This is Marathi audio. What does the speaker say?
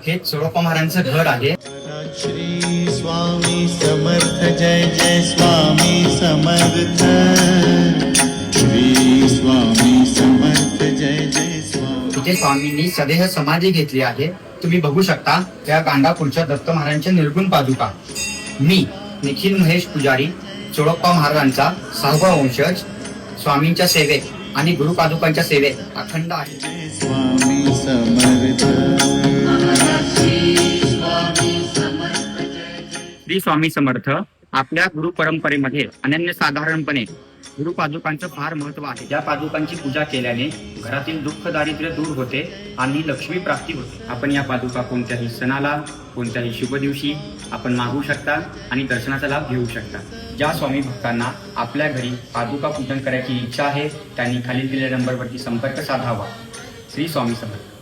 हे चोळप्पा महाराजांचं घर आहे. श्री स्वामी समर्थ जय जय स्वामी समर्थ. श्री स्वामी समर्थ जय जय स्वामी. तिथे स्वामींनी सदेह समाधी घेतली आहे. तुम्ही बघू शकता त्या गांडापूरच्या दत्त महाराजांच्या निर्गुण पादुका. मी निखिल महेश पुजारी, चोळप्पा महाराजांचा 6वा वंशज, स्वामींच्या सेवेत आणि गुरुपादुकांच्या सेवेत अखंड आहे. स्वामी समर्थ. श्री स्वामी समर्थ. आपल्या गुरु परंपरेमध्ये अनन्यसाधारणपणे गुरुपादुकांचं फार महत्व आहे. या पादुकांची पूजा केल्याने घरातील दुःख दारिद्र्य दूर होते आणि लक्ष्मी प्राप्ती होते. आपण या पादुका कोणत्याही सणाला, कोणत्याही शुभ दिवशी आपण मागू शकता आणि दर्शनाचा लाभ घेऊ शकता. ज्या स्वामी भक्तांना आपल्या घरी पादुका पूजन करायची इच्छा आहे त्यांनी खालील दिलेल्या नंबरवरती संपर्क साधावा. श्री स्वामी समर्थ.